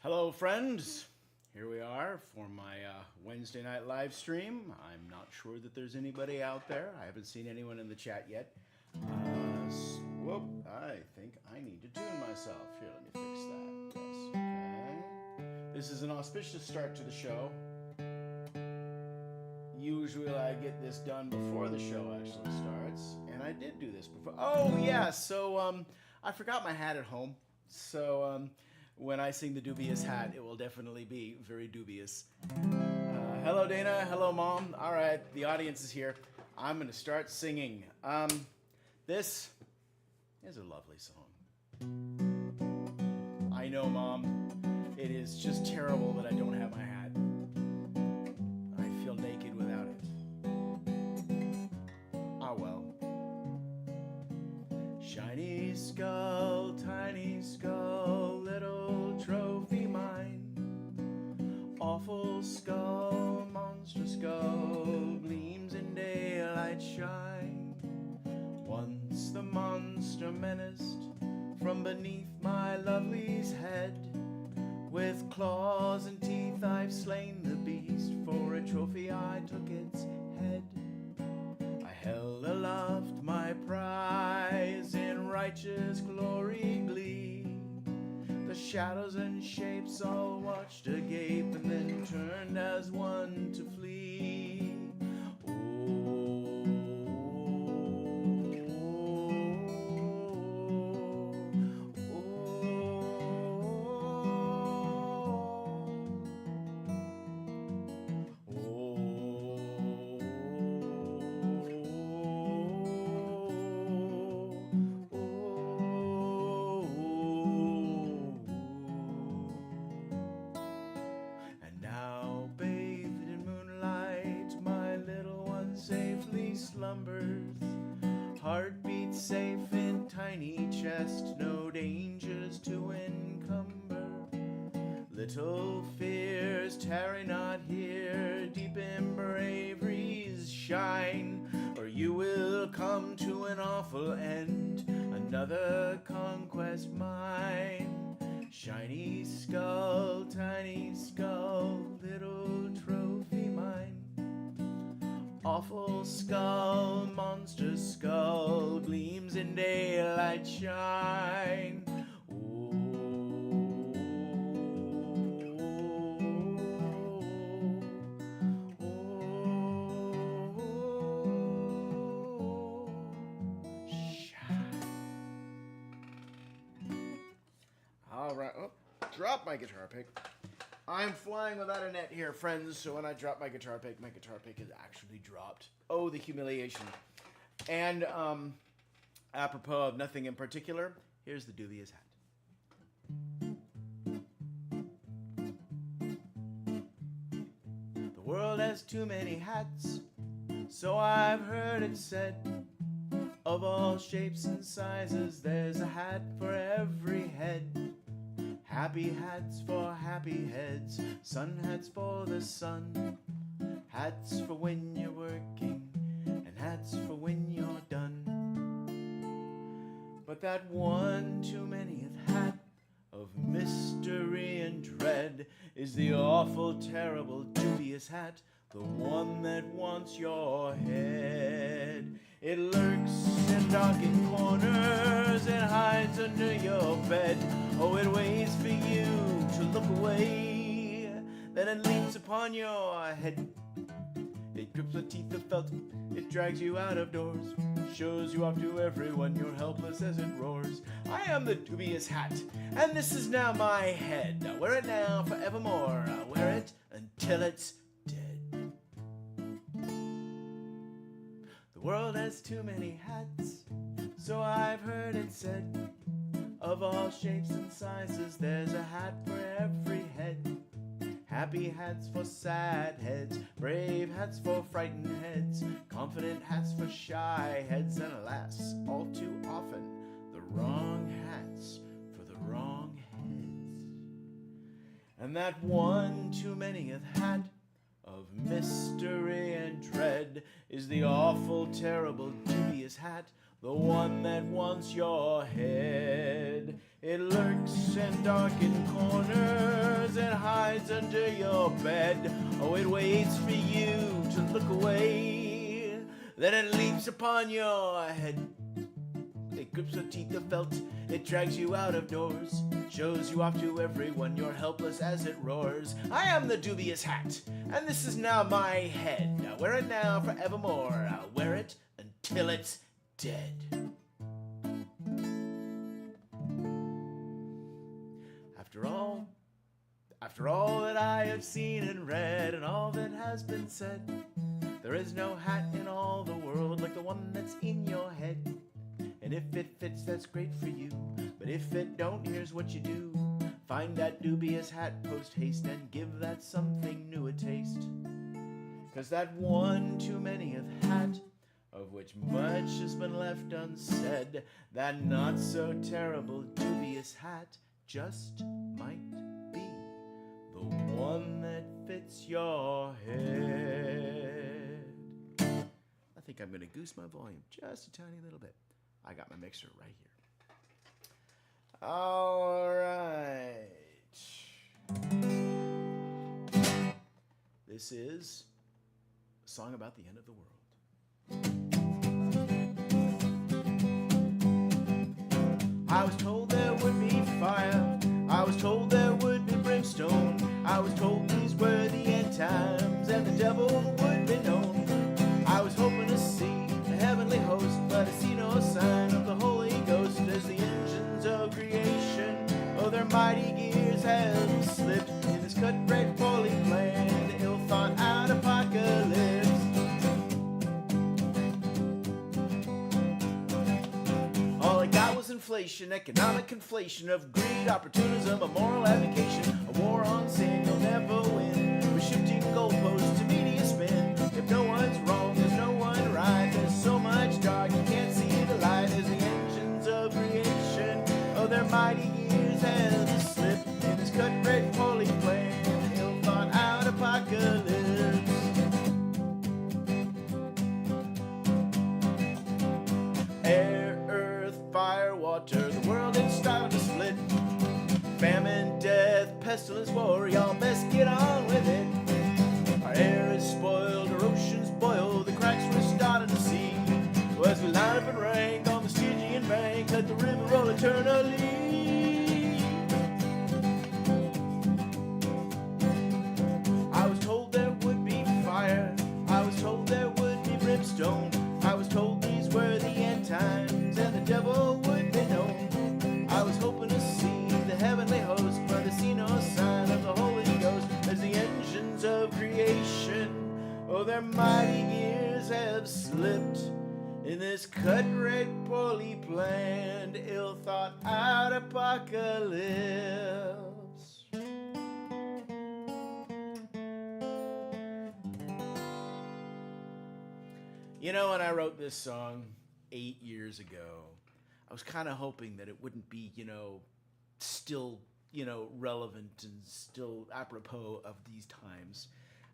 Hello, friends. Here we are for my Wednesday night live stream. I'm not sure that there's anybody out there. I haven't seen anyone in the chat yet. Whoop, I think I need to tune myself. Here, let me fix that. Yes, okay. This is an auspicious start to the show. Usually I get this done before the show actually starts, and I did do this before. Oh, yeah, so I forgot my hat at home. So when I sing the dubious hat, it will definitely be very dubious. Hello, Dana. Hello, Mom. All right, the audience is here. I'm going to start singing. This is a lovely song. I know, Mom. It is just terrible that I don't have my hat. I feel naked without it. Ah, well. Shiny skull, tiny skull, little trophy mine. Awful skull, monster skull, gleams in daylight shine. Once the monster menaced from beneath my lovely's head. With claws and teeth I've slain the beast, for a trophy I took its head. I held aloft my prize in righteous glory glee. The shadows and shapes all watched agape, and then turned as one to flee. And now, bathed in moonlight, my little one safely slumbers. Heartbeat safe in tiny chest, no dangers to encumber. Little fears tarry not here, deep in bravery's shine, or you will come to an awful end, another conquest mine. Shiny skull, tiny skull, little trophy mine. Awful skull, monster skull, gleams in daylight shine. All right. Oh, drop my guitar pick. I'm flying without a net here, friends, so when I drop my guitar pick is actually dropped. Oh, the humiliation. And apropos of nothing in particular, here's the dubious hat. The world has too many hats, so I've heard it said. Of all shapes and sizes, there's a hat for every head. Happy hats for happy heads, sun hats for the sun. Hats for when you're working, and hats for when you're done. But that one too manyth hat of mystery and dread is the awful, terrible, dubious hat, the one that wants your head. It lurks in darkened corners, it hides under your bed. Oh, it waits for you to look away, then it leaps upon your head. It grips with teeth of felt, it drags you out of doors, shows you off to everyone, you're helpless as it roars. I am the dubious hat, and this is now my head. I wear it now forevermore, I wear it until it's dead. The world has too many hats, so I've heard it said. Of all shapes and sizes, there's a hat for every head. Happy hats for sad heads, brave hats for frightened heads, confident hats for shy heads, and alas, all too often, the wrong hats for the wrong heads. And that one too manyth hat of mystery and dread is the awful, terrible, dubious hat, the one that wants your head. It lurks in darkened corners and hides under your bed. Oh, it waits for you to look away, then it leaps upon your head. It grips your teeth of felt, it drags you out of doors, shows you off to everyone, you're helpless as it roars. I am the dubious hat, and this is now my head. I'll wear it now forevermore, I'll wear it until it's dead. After all that I have seen and read, and all that has been said, there is no hat in all the world like the one that's in your head. And if it fits, that's great for you, but if it don't, here's what you do. Find that dubious hat post haste and give that something new a taste. 'Cause that one too many of hat, of which much has been left unsaid, that not so terrible dubious hat just might be the one that fits your head. I think I'm going to goose my volume just a tiny little bit. I got my mixer right here. All right. This is a song about the end of the world. I was told there would be fire. I was told there would be brimstone. I was told these were the end times and the devil would be known. I was hoping to see the heavenly host, but I see no sign of the Holy Ghost as the engines of creation, oh, their mighty gears have slipped in this cut red poorly planned, ill thought out apocalypse. All I got was inflation, economic conflation of greed, opportunism, a moral abdication, a war on sin you'll never win. We're shifting goalposts to media spin. If no one's wrong, there's no one right. There's so much dark you can't see the light. As the engines of creation, oh, their mighty gears have slipped in this cut red poorly planned, ill thought out apocalypse. Air, earth, fire, water, the world is starting to split. Famine, death, pestilence, war, y'all best get on with it. Our air is spoiled, our oceans boil, the cracks we're starting to see. Well, as we line up and rank on the Stygian bank, let the river roll eternally. I was told there would be fire, I was told there would be brimstone. I was told these were the end times and the devil would be known. I was hoping to see the heavenly host, but I see no sign of the Holy Ghost as the engines of creation, oh, their mighty gears have slipped in this cut red poorly planned, ill thought out apocalypse. You know, when I wrote this song 8 years ago, I was kind of hoping that it wouldn't be, still, relevant and still apropos of these times.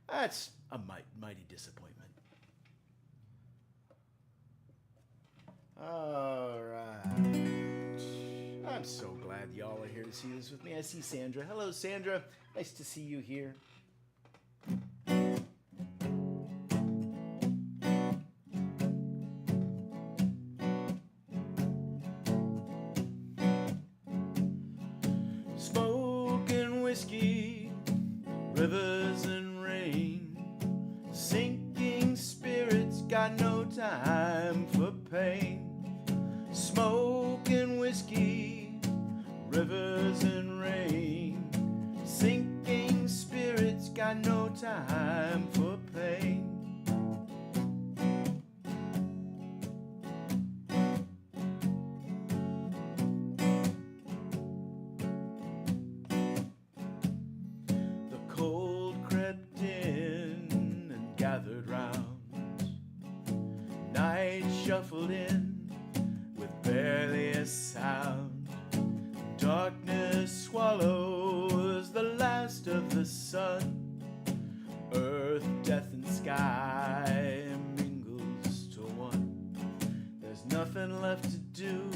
That's a mighty disappointment. All right. I'm so glad y'all are here to see this with me. I see Sandra. Hello, Sandra. Nice to see you here. Smoke and whiskey, rivers and rain, sinking spirits got no time for pain. Smoke and whiskey, rivers and rain, sinking spirits got no time for pain. The cold crept in and gathered round, night shuffled in with barely a sound. Darkness swallows the last of the sun. Earth, death, and sky mingles to one. There's nothing left to do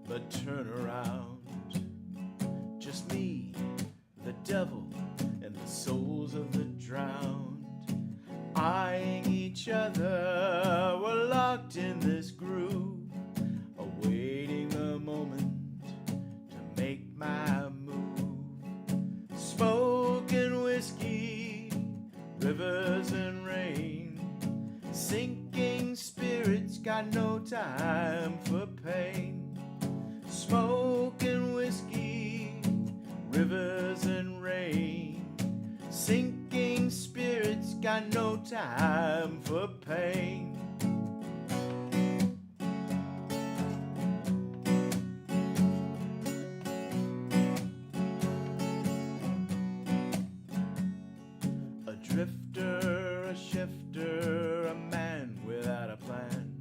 but turn around. Just me, the devil, and the souls of the drowned, eyeing each other. We're locked in this groove, awaiting the moment to make my move. Smoke and whiskey, rivers and rain, sinking spirits got no time for pain. Smoke and whiskey, rivers and rain, sinking spirits got no time for pain. A drifter, a shifter, a man without a plan.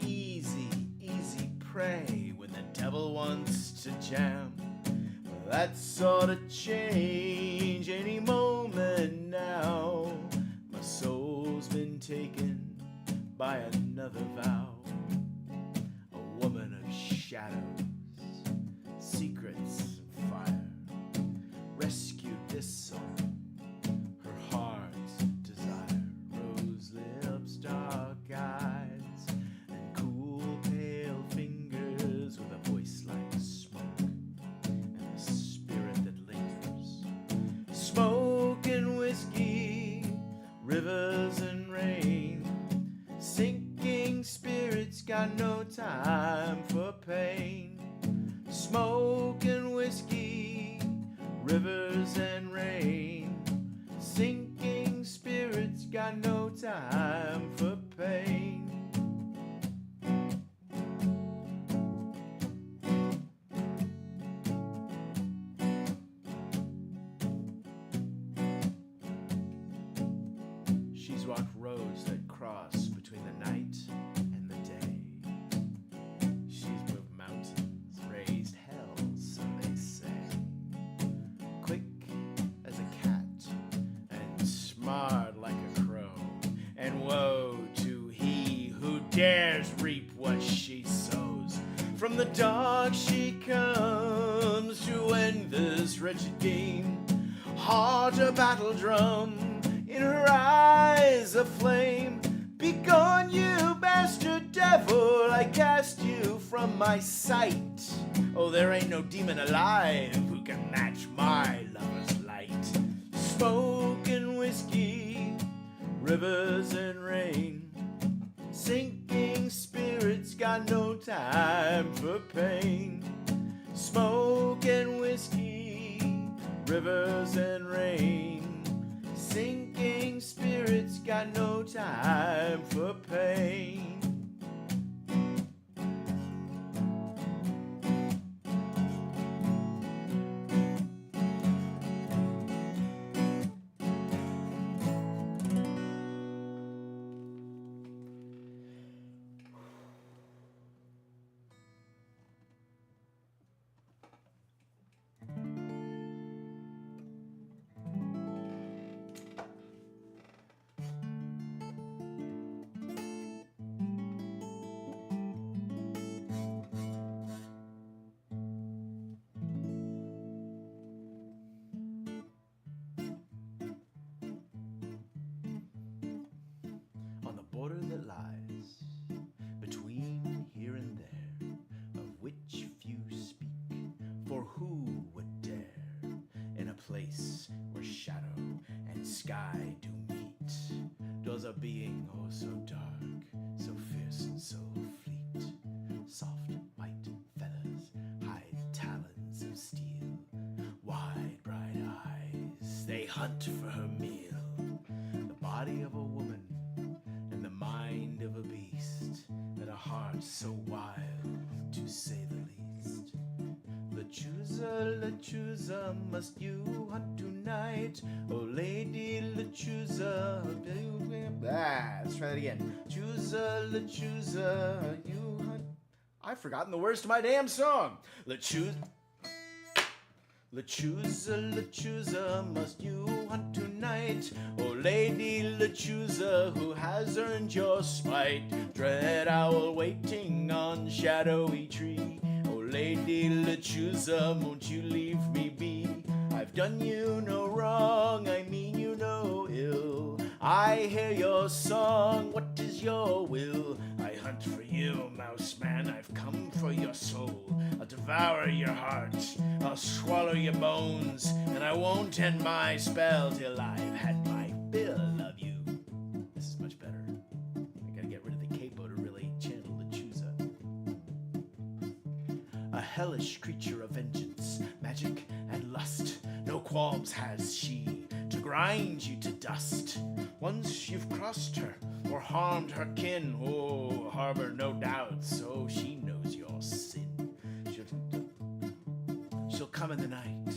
Easy, easy prey when the devil wants to jam. That sort of change any moment now. My soul's been taken by another vow. A woman of shadows, secrets and fire, rescued this soul, her heart's desire. Rose lips, dark eyes, and cool pale fingers with a voice like smoke, and a spirit that lingers. Smoke and whiskey, rivers and rain, sinking spirits got no time for pain. Smoke and whiskey, rivers and rain, sinking spirits got no time for pain. She's walked roads that cross between the night and the day. She's moved mountains, raised hell, so they say. Quick as a cat and smart like a crow. And woe to he who dares reap what she sows. From the dark she comes to end this wretched game. Heart a battle drum, in her eyes a flame. Begone, you bastard devil, I cast you from my sight. Oh, there ain't no demon alive who can match my lover's light. Smoke and whiskey, rivers and rain, sinking spirits got no time for pain. Smoke and whiskey, rivers and rain, sinking spirits got no time for pain. On the border that lies between here and there, of which few speak, for who would dare, in a place where shadow and sky do meet, dwells a being oh so dark, so fierce and so fleet. Soft white feathers hide talons of steel, wide bright eyes, they hunt for her meal. The body of a woman and the mind of a beast, and a heart so wild, to say the least. Lechuza, must you hunt tonight? Oh, Lady Lechuza, let's try that again. Lechuza, you hunt. I've forgotten the words to my damn song. Lechuza. Lechuza, Lechuza, must you hunt tonight? Oh, Lady Lechuza, who has earned your spite? Dread owl waiting on shadowy tree. Oh, Lady Lechuza, won't you leave me be? I've done you no wrong, I mean you no ill. I hear your song, what is your will? I hunt for you, mouse man, I've come for your soul. I'll devour your heart, I'll swallow your bones, and I won't end my spell till I've had my fill of you. This is much better. I gotta get rid of the capo to really channel the Chusa. A hellish creature of vengeance, magic and lust. No qualms has she to grind you to dust. Once you've crossed her or harmed her kin, oh, harbor no doubt, so she knows your sin. She'll come in the night,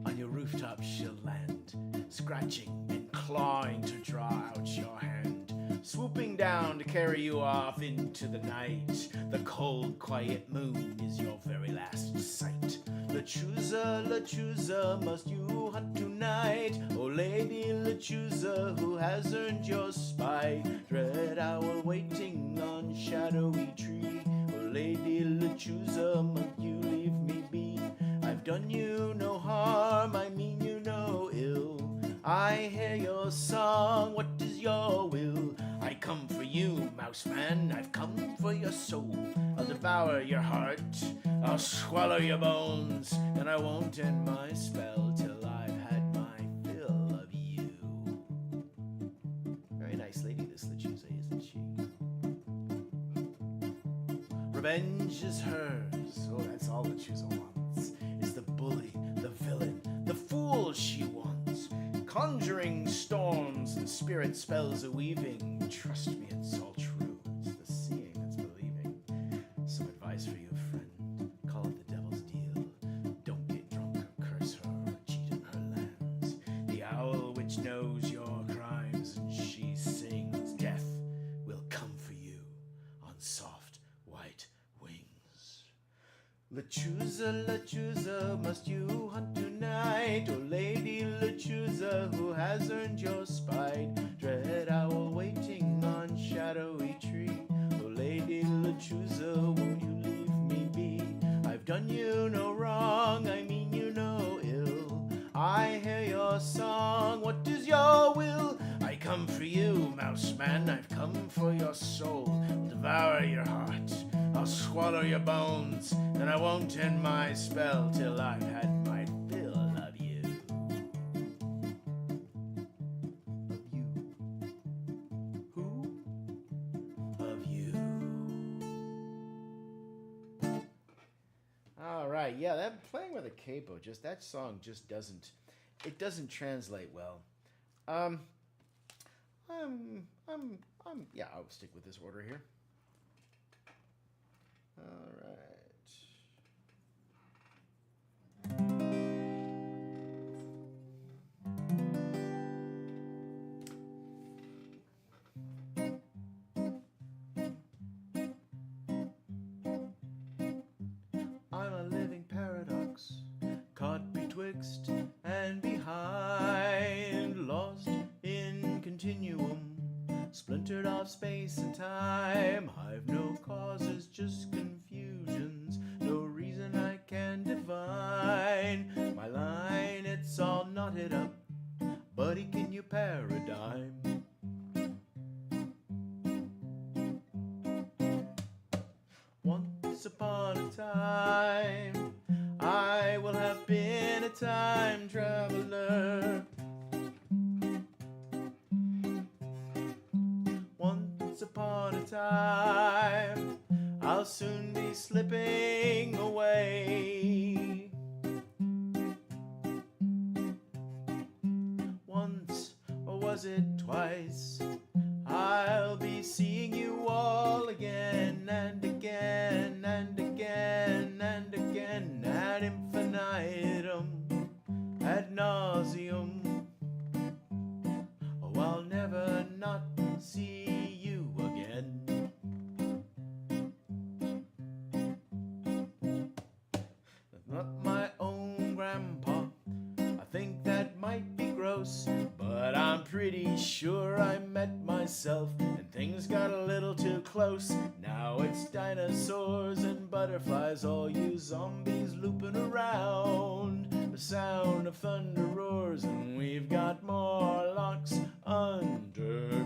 on your rooftop she'll land, scratching and clawing to draw out your hand, swooping down to carry you off into the night. The cold, quiet moon is your very last sight. Lechuza, Lechuza, must you hunt tonight? Oh, Lady Lechuza, who has earned your spite? Dread owl waiting on shadowy tree. Oh, Lady Lechuza, must you leave me be? I've done you no harm, I mean you no ill. I hear your song, what is your will? I come for you, mouse man, I've come for your soul. I'll devour your heart, I'll swallow your bones, and I won't end my spell till I've had my fill of you. Very nice lady, this Lechuza, isn't she? Revenge is hers, oh, that's all Lechuza wants. Is the bully, the villain, the fool she wants. Conjuring storms and spirit spells a weaving. Trust me, it's all true. It's the seeing that's believing. Some advice for you, friend. Call it the devil's deal. Don't get drunk or curse her or cheat on her lands. The owl which knows your crimes and she sings, death will come for you on soft white wings. Lechuza, Lechuza, must you hunt tonight? Oh, Lady Lechuza, who has earned your spite? Dread owl waiting on shadowy tree. Oh, Lady Lechuza, won't you leave me be? I've done you no wrong, I mean you no ill. I hear your song, what is your will? I come for you, mouse man, I've come for your soul. I'll devour your heart, I'll swallow your bones, and I won't end my spell till I've had my fill of you. Of you. Who? Of you. All right, yeah, that playing with a capo, just that song just doesn't translate well. Yeah, I'll stick with this order here. All right. I'm a living paradox, caught betwixt and behind, lost in continuum, splintered off space and time. I've no causes, just confusions, no reason I can divine. My line, it's all knotted up, buddy, can you paradigm? Once upon a time, I will have been a time traveler. Once upon a time, I'll soon be slipping away. Once, or was it twice, I'll be seeing you all again and again and again and again ad infinitum, ad nauseum. Oh, I'll never not see you again. Not my own grandma pretty sure I met myself, and things got a little too close. Now it's dinosaurs and butterflies, all you zombies looping around. The sound of thunder roars, and we've got more locks underground.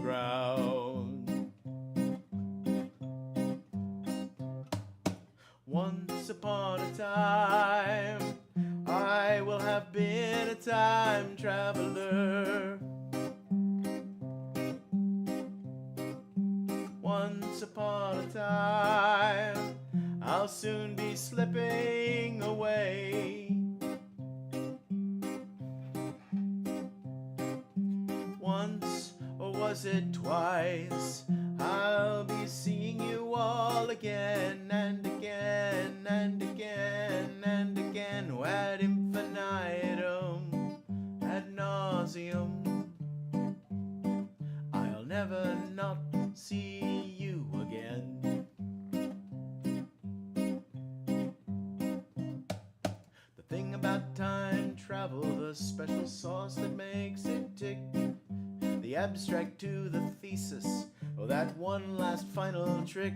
Once upon a time, I will have been a time traveler. Once upon a time, I'll soon be slipping away. Once, or was it twice, I'll be seeing you all again and again and again and again, ad infinitum, ad nauseum. I'll never not see you again. The thing about time travel, the special sauce that makes it tick, the abstract to the thesis, oh, that one last final trick.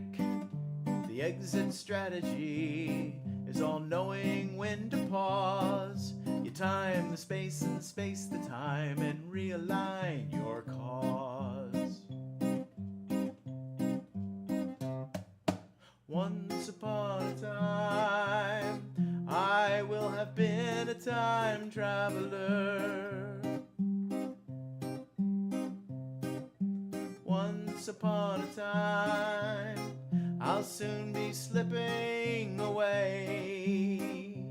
The exit strategy is all knowing when to pause. You time the space and space the time and realign your cause. Once upon a time, I will have been a time traveler. Once upon a time, I'll soon be slipping away.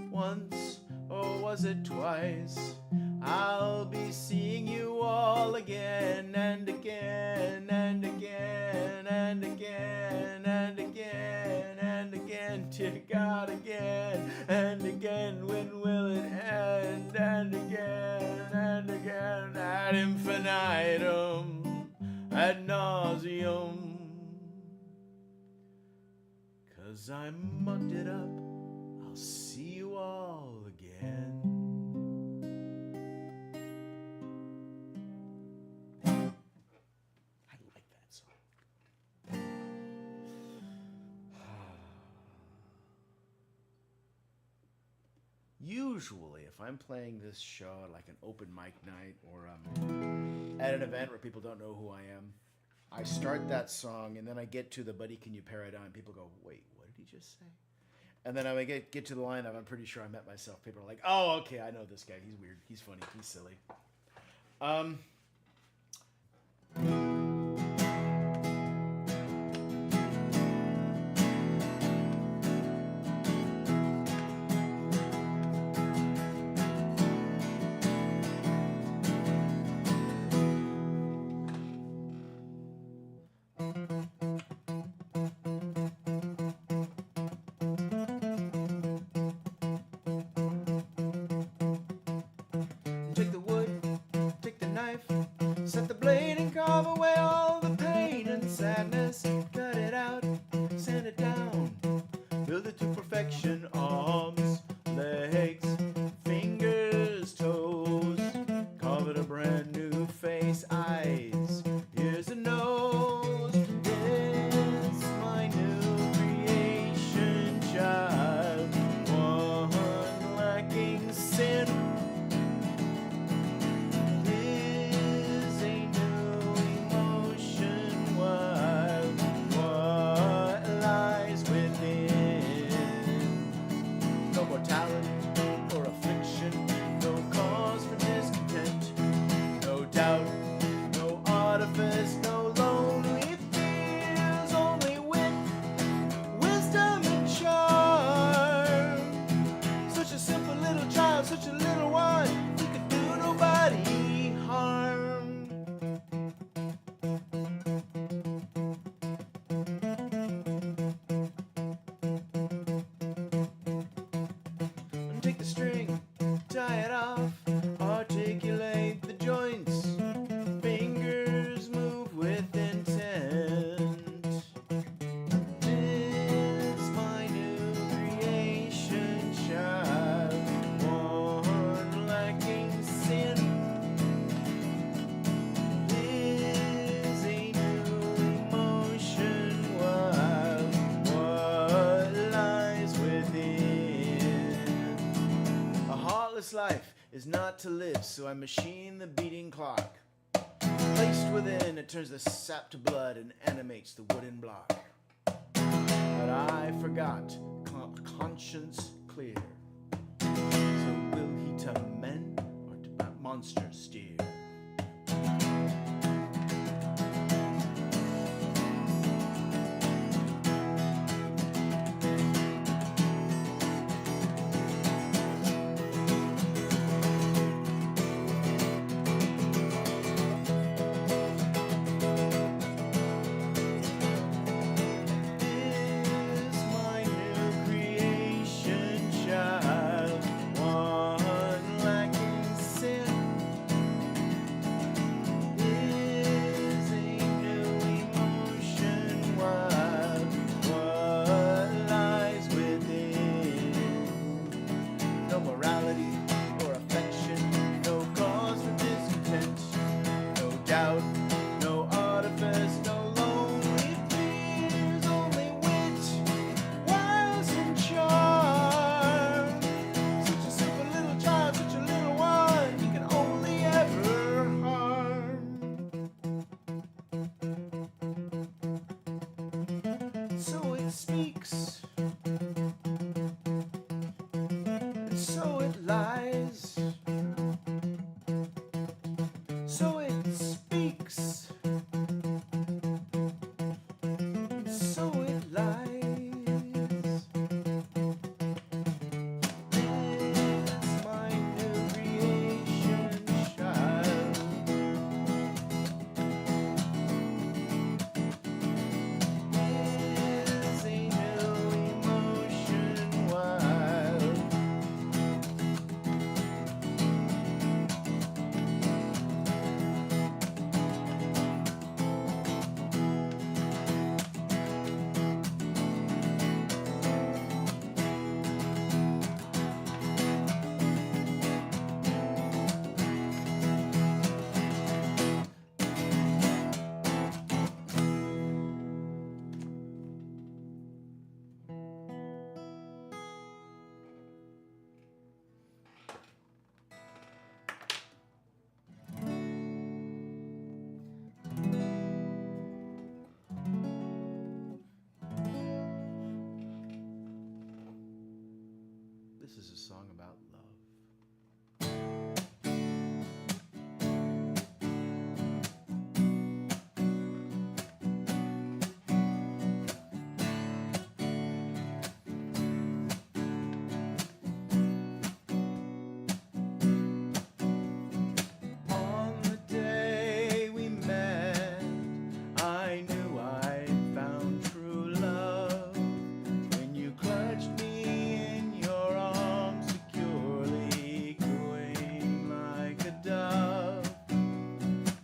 Once, or was it twice, I'll be seeing you all again and again and again and again and again and again. Dear God, again and again. When will it end? And again and again, ad infinitum, ad nauseum. 'Cause I mucked it up, I'll see you all again. I like that song. Usually, if I'm playing this show at like an open mic night or at an event where people don't know who I am, I start that song and then I get to the "Buddy, can you pare it down?" and people go, "Wait, what did he just say?" And then I get to the line of "I'm pretty sure I met myself." People are like, "Oh, okay, I know this guy. He's weird. He's funny. He's silly." Take the wood, take the knife, set the blade and carve away all the pain and sadness. Cut it out, sand it down, build it to perfection. Arms, legs, fingers, toes, carve it a brand new face. Eyes, ears and nose. It's my new creation, child, one lacking sin. Or affliction, no cause for discontent, no doubt, no artifice, no lonely fears, only wit, wisdom and charm. Such a simple little child, such a little one, he could do nobody harm. Take the string, tie it off, articulate the joints, fingers move with intent. Tis my new creation, child, one this life is not to live, so I machine the beating clock. Placed within, it turns the sap to blood and animates the wooden block. But I forgot, conscience clear. So will he to men or to monsters steer? So it speaks, and so it lies. So it speaks, and so it lies. It's my new creation, child. This is a song about love. On the day we met, I knew I found true love. When you clutched me in your arms, securely cooing like a dove.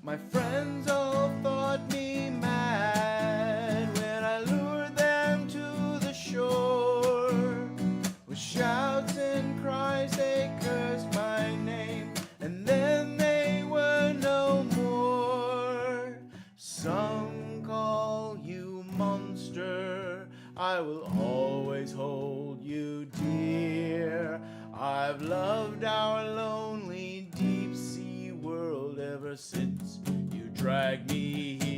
My friends all thought me mad when I lured them to the shore. With shouts and cries they cursed my name, and then they were no more. Some call you monster, I will always hold you dear. I've loved our lonely deep sea world ever since you dragged me here.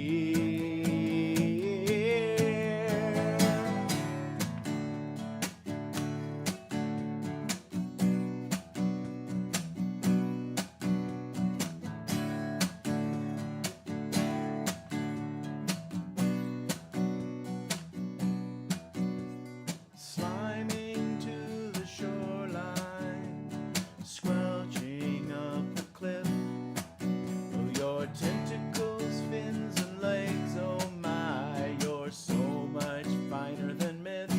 Sliming to the shoreline, squelching up the cliff. Oh, your tentacles, fins and legs, oh my, you're so much finer than myth.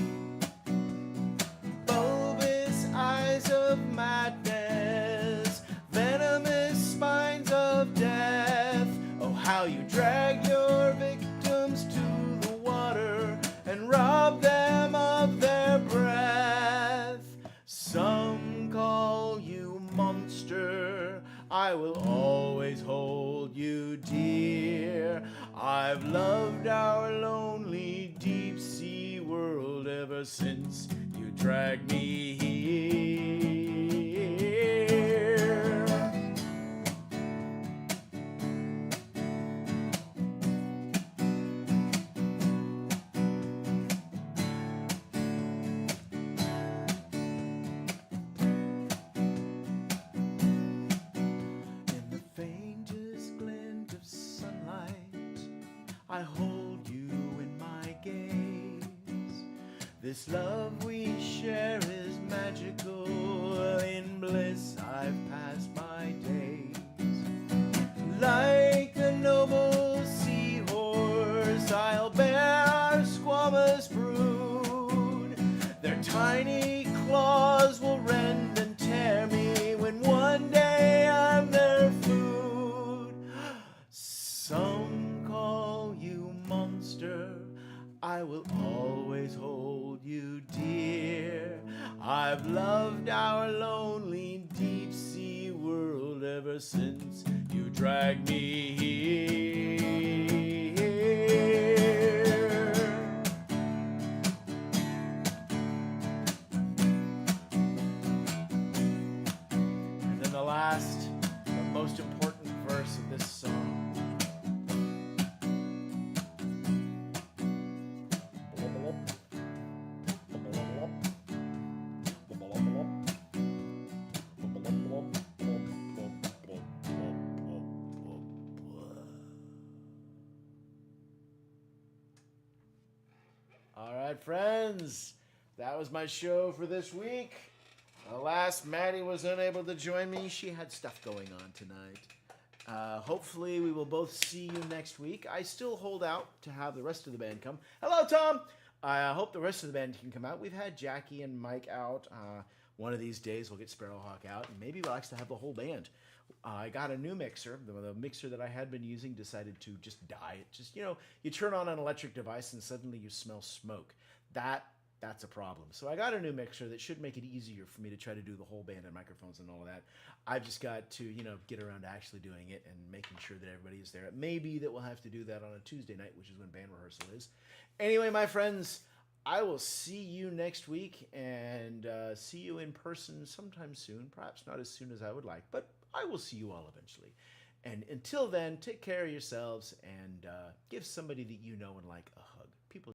Bulbous eyes of madness, venomous spines of death. Oh, how you drag your victims to the water and rob them of their breath. Some call you monster, I will always hold you dear. I've loved our lonely deep sea world ever since you dragged me here. I hold you in my gaze. This love we share is magical. In bliss I've passed my days. Like a noble seahorse, I'll bear our squamous brood. Their tiny claws will rend and tear me when one day I'm their food. Some call you monster, I will always hold you dear. I've loved our lonely deep sea world ever since you dragged me here. And then the last, the most important verse of this song. All right, friends, that was my show for this week. Alas, Maddie was unable to join me. She had stuff going on tonight. Hopefully, we will both see you next week. I still hold out to have the rest of the band come. Hello, Tom! I hope the rest of the band can come out. We've had Jackie and Mike out. One of these days, we'll get Sparrowhawk out, and maybe we'll actually have the whole band. I got a new mixer. The mixer that I had been using decided to just die. It just, you turn on an electric device and suddenly you smell smoke. That's a problem. So I got a new mixer that should make it easier for me to try to do the whole band and microphones and all of that. I've just got to, get around to actually doing it and making sure that everybody is there. It may be that we'll have to do that on a Tuesday night, which is when band rehearsal is. Anyway, my friends, I will see you next week and see you in person sometime soon. Perhaps not as soon as I would like, but I will see you all eventually. And until then, take care of yourselves and give somebody that you know and like a hug.